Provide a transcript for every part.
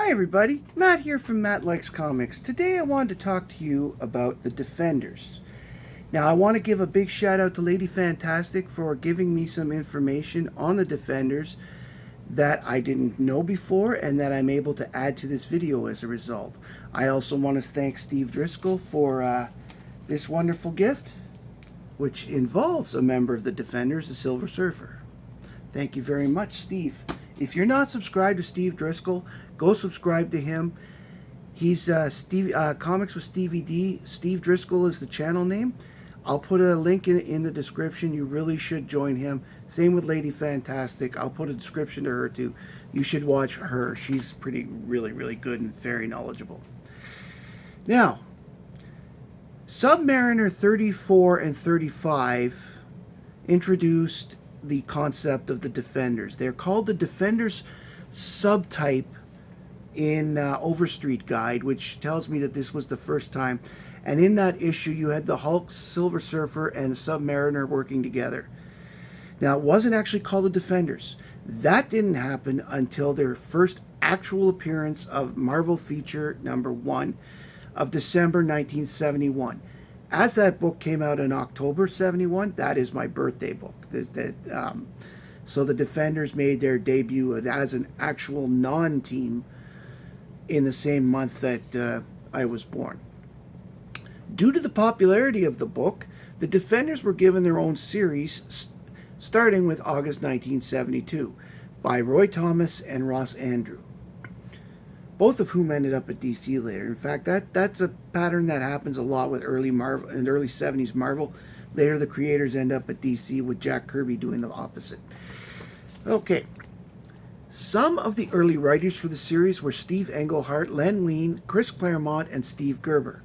Hi everybody, Matt here from Matt Likes Comics. Today I wanted to talk to you about the Defenders. Now I want to give a big shout out to Lady Fantastic for giving me some information on the Defenders that I didn't know before and that I'm able to add to this video as a result. I also want to thank Steve Driscoll for this wonderful gift, which involves a member of the Defenders, the Silver Surfer. Thank you very much, Steve. If you're not subscribed to Steve Driscoll, go subscribe to him. He's Comics with Stevie D. Steve Driscoll is the channel name. I'll put a link in the description. You really should join him. Same with Lady Fantastic. I'll put a description to her too. You should watch her. She's really good and very knowledgeable. Now, Submariner 34 and 35 introduced the concept of the Defenders. They're called the Defenders subtype in Overstreet Guide, which tells me that this was the first time. And in that issue, you had the Hulk, Silver Surfer, and the Submariner working together. Now, it wasn't actually called the Defenders. That didn't happen until their first actual appearance of Marvel Feature #1 of December 1971. As that book came out in October 71, that is my birthday book. So the Defenders made their debut as an actual non-team in the same month that I was born. Due to the popularity of the book, the Defenders were given their own series starting with August 1972 by Roy Thomas and Ross Andru, both of whom ended up at DC later. In fact, that's a pattern that happens a lot with early 70s Marvel. Later, the creators end up at DC with Jack Kirby doing the opposite. Okay. Some of the early writers for the series were Steve Englehart, Len Wein, Chris Claremont, and Steve Gerber.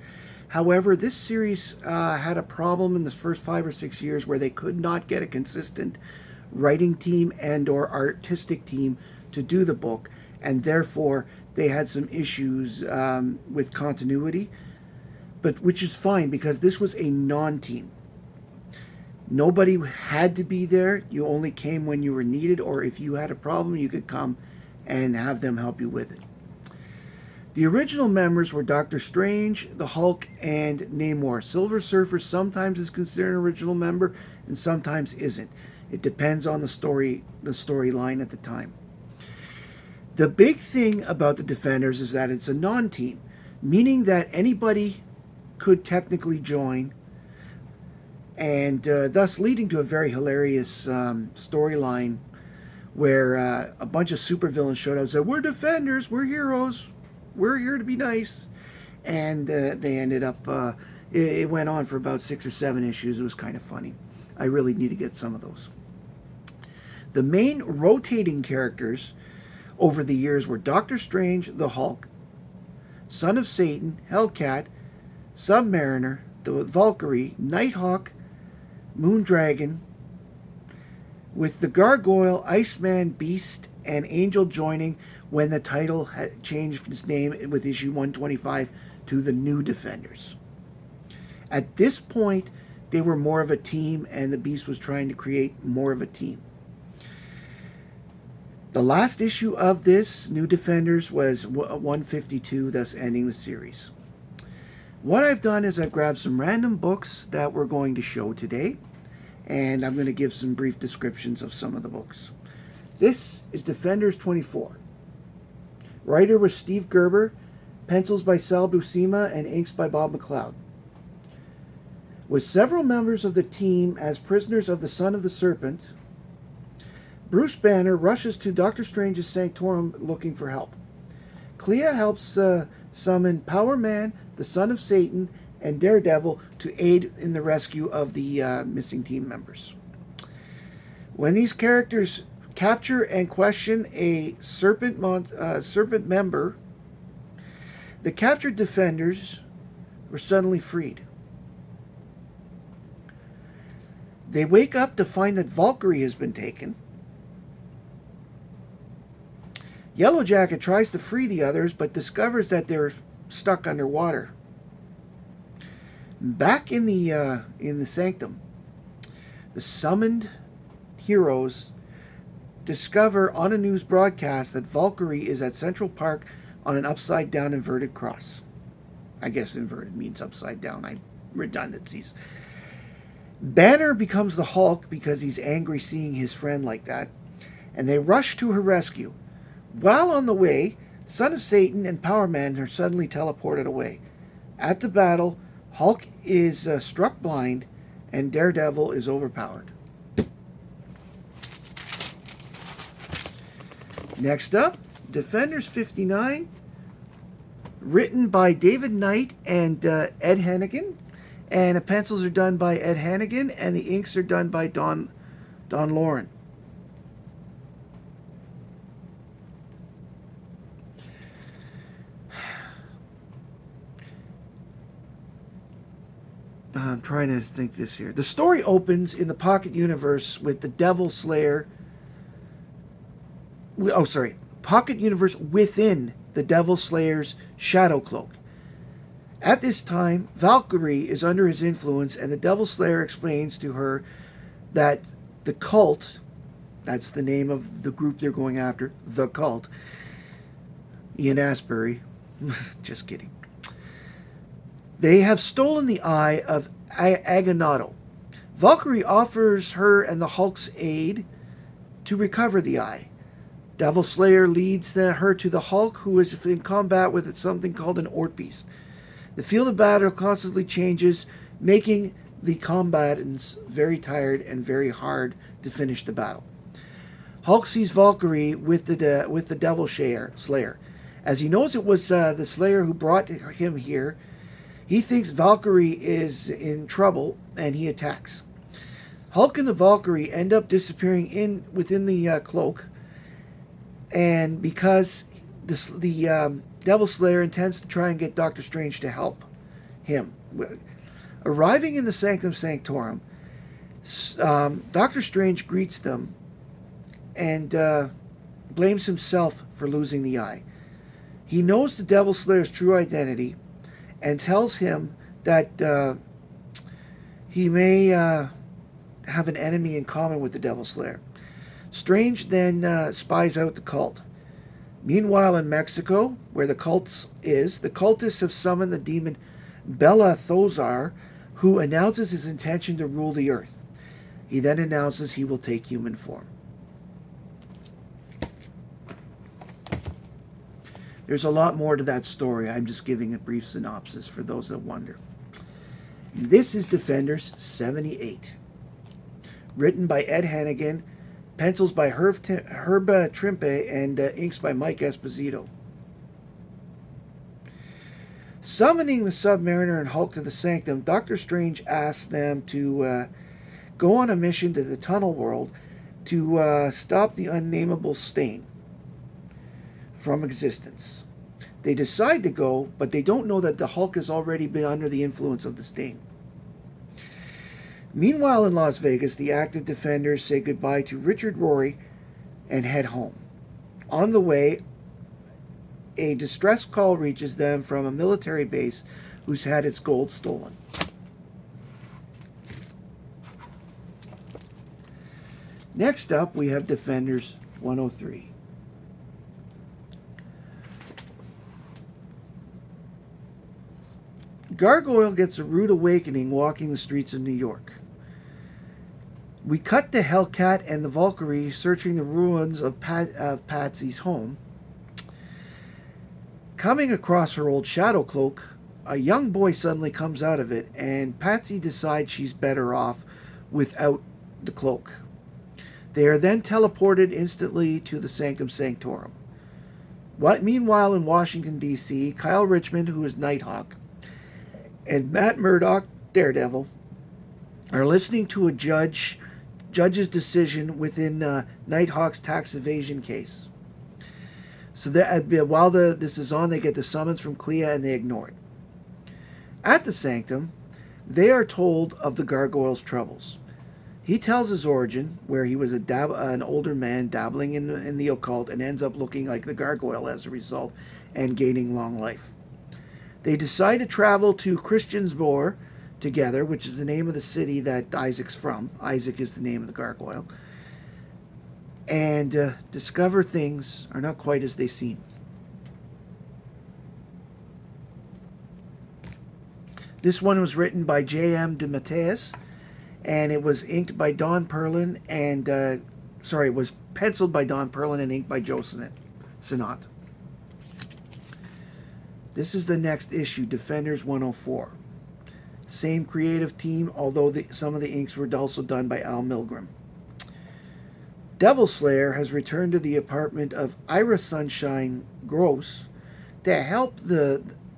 However, this series had a problem in the first 5 or 6 years where they could not get a consistent writing team and or artistic team to do the book, and therefore they had some issues with continuity, but which is fine because this was a non-team. Nobody had to be there. You only came when you were needed, or if you had a problem, you could come and have them help you with it. The original members were Doctor Strange, the Hulk, and Namor. Silver Surfer sometimes is considered an original member and sometimes isn't. It depends on the storyline at the time. The big thing about the Defenders is that it's a non-team, meaning that anybody could technically join, and thus leading to a very hilarious storyline where a bunch of supervillains showed up and said, "We're Defenders, we're heroes, we're here to be nice." And they ended up, it went on for about 6 or 7 issues. It was kind of funny. I really need to get some of those. The main rotating characters over the years were Doctor Strange, the Hulk, Son of Satan, Hellcat, Submariner, the Valkyrie, Nighthawk, Moondragon, with the Gargoyle, Iceman, Beast, and Angel joining when the title had changed its name with issue 125 to the New Defenders. At this point, they were more of a team, and the Beast was trying to create more of a team. The last issue of this New Defenders was 152, thus ending the series. What I've done is I've grabbed some random books that we're going to show today, and I'm going to give some brief descriptions of some of the books. This is Defenders 24. Writer was Steve Gerber, pencils by Sal Buscema, and inks by Bob McLeod. With several members of the team as prisoners of the Son of the Serpent, Bruce Banner rushes to Doctor Strange's sanctorum looking for help. Clea helps summon Power Man, the Son of Satan, and Daredevil to aid in the rescue of the missing team members. When these characters capture and question a serpent member, the captured Defenders were suddenly freed. They wake up to find that Valkyrie has been taken. Yellowjacket tries to free the others, but discovers that they're stuck underwater. Back in the sanctum, the summoned heroes discover on a news broadcast that Valkyrie is at Central Park on an upside down inverted cross. I guess inverted means upside down. Redundancies. Banner becomes the Hulk because he's angry seeing his friend like that, and they rush to her rescue. While on the way, Son of Satan and Power Man are suddenly teleported away. At the battle, Hulk is struck blind, and Daredevil is overpowered. Next up, Defenders 59, written by David Knight and Ed Hannigan. And the pencils are done by Ed Hannigan, and the inks are done by Don Lauren. I'm trying to think this here. The story opens in the Pocket Universe with the Devil Slayer. Pocket Universe within the Devil Slayer's Shadow Cloak. At this time, Valkyrie is under his influence, and the Devil Slayer explains to her that the cult, that's the name of the group they're going after, the cult, Ian Astbury, just kidding, they have stolen the eye of Agamotto. Valkyrie offers her and the Hulk's aid to recover the eye. Devil Slayer leads her to the Hulk, who is in combat with something called an Ortbeast. The field of battle constantly changes, making the combatants very tired and very hard to finish the battle. Hulk sees Valkyrie with the Devil Slayer. As he knows it was the Slayer who brought him here, he thinks Valkyrie is in trouble, and he attacks. Hulk and the Valkyrie end up disappearing within the cloak, and because the Devil Slayer intends to try and get Doctor Strange to help him. Arriving in the Sanctum Sanctorum, Doctor Strange greets them and blames himself for losing the eye. He knows the Devil Slayer's true identity and tells him that he may have an enemy in common with the Devil Slayer. Strange then spies out the cult. Meanwhile, in Mexico, where the cult is, the cultists have summoned the demon Bela Thozar, who announces his intention to rule the earth. He then announces he will take human form. There's a lot more to that story. I'm just giving a brief synopsis for those that wonder. This is Defenders 78. Written by Ed Hannigan, pencils by Herb Trimpe, and inks by Mike Esposito. Summoning the Submariner and Hulk to the Sanctum, Doctor Strange asks them to go on a mission to the Tunnel World to stop the unnameable stain from existence. They decide to go, but they don't know that the Hulk has already been under the influence of the stain. Meanwhile, in Las Vegas, the active Defenders say goodbye to Richard Rory and head home. On the way, a distress call reaches them from a military base who's had its gold stolen. Next up, we have Defenders 103. Gargoyle gets a rude awakening walking the streets of New York. We cut to Hellcat and the Valkyrie searching the ruins of Patsy's home. Coming across her old shadow cloak, a young boy suddenly comes out of it, and Patsy decides she's better off without the cloak. They are then teleported instantly to the Sanctum Sanctorum. Meanwhile, in Washington, D.C., Kyle Richmond, who is Nighthawk, and Matt Murdock, Daredevil, are listening to a judge's decision within Nighthawk's tax evasion case. So that while this is on, they get the summons from Clea and they ignore it. At the Sanctum, they are told of the Gargoyle's troubles. He tells his origin, where he was an older man dabbling in the occult and ends up looking like the Gargoyle as a result and gaining long life. They decide to travel to Christiansborg together, which is the name of the city that Isaac's from. Isaac is the name of the Gargoyle. And discover things are not quite as they seem. This one was written by J.M. DeMatteis, and it was inked by Don Perlin and it was penciled by Don Perlin and inked by Joe Sinnott. This is the next issue, Defenders 104. Same creative team, although some of the inks were also done by Al Milgrom. Devil Slayer has returned to the apartment of Ira Sunshine Gross to help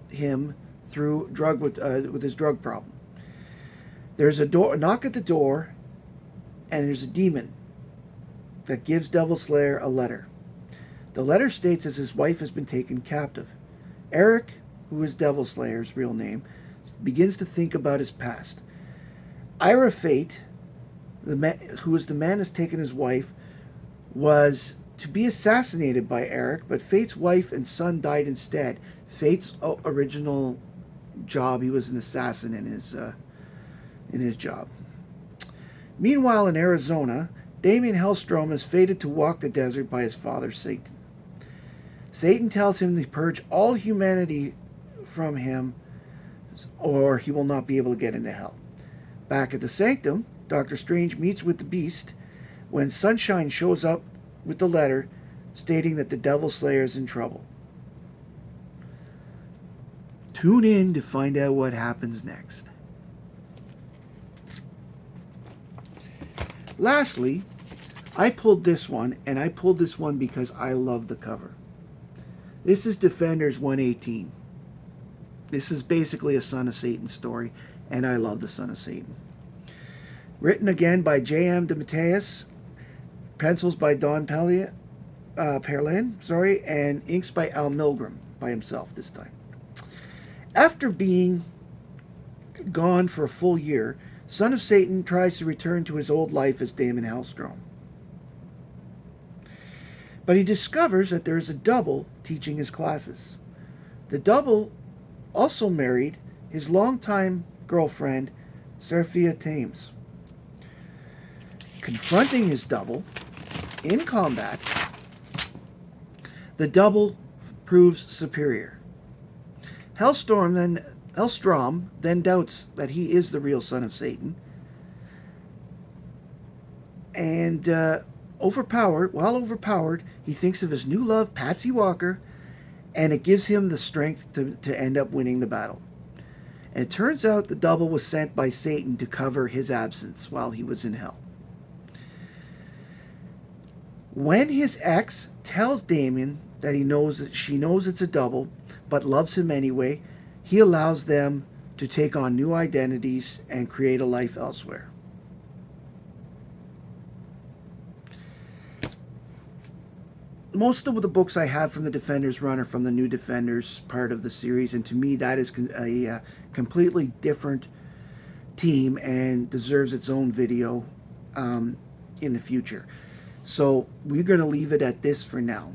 him through with his drug problem. There's a knock at the door, and there's a demon that gives Devil Slayer a letter. The letter states that his wife has been taken captive. Eric, who is Devil Slayer's real name, begins to think about his past. Ira Fate, who is the man who's taken his wife, was to be assassinated by Eric, but Fate's wife and son died instead. Fate's original job, he was an assassin in his job. Meanwhile, in Arizona, Damien Hellstrom is fated to walk the desert by his father, Satan. Satan tells him to purge all humanity from him, or he will not be able to get into hell. Back at the Sanctum, Doctor Strange meets with the Beast when Sunshine shows up with the letter stating that the Devil Slayer is in trouble. Tune in to find out what happens next. Lastly, I pulled this one, and I pulled this one because I love the cover. This is Defenders 118. This is basically a Son of Satan story, and I love the Son of Satan. Written again by J.M. DeMatteis, pencils by Don Perlin, and inks by Al Milgrom by himself this time. After being gone for a full year, Son of Satan tries to return to his old life as Damon Hellstrom. But he discovers that there is a double teaching his classes. The double also married his longtime girlfriend, Seraphia Thames. Confronting his double in combat, the double proves superior. Hellstrom then doubts that he is the real son of Satan, and while overpowered, he thinks of his new love, Patsy Walker, and it gives him the strength to end up winning the battle. And it turns out the double was sent by Satan to cover his absence while he was in hell. When his ex tells Damien that she knows it's a double, but loves him anyway, he allows them to take on new identities and create a life elsewhere. Most of the books I have from the Defenders run are from the New Defenders part of the series, and to me that is a completely different team and deserves its own video in the future. So we're going to leave it at this for now.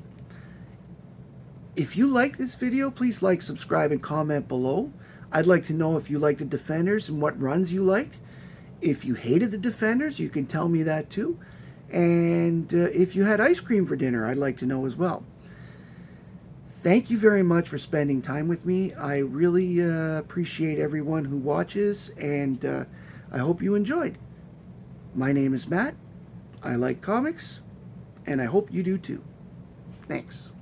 If you like this video, please like, subscribe, and comment below. I'd like to know if you like the Defenders and what runs you liked. If you hated the Defenders, you can tell me that too. And if you had ice cream for dinner, I'd like to know as well. Thank you very much for spending time with me. I really appreciate everyone who watches, and I hope you enjoyed. My name is Matt. I like comics, and I hope you do too. Thanks.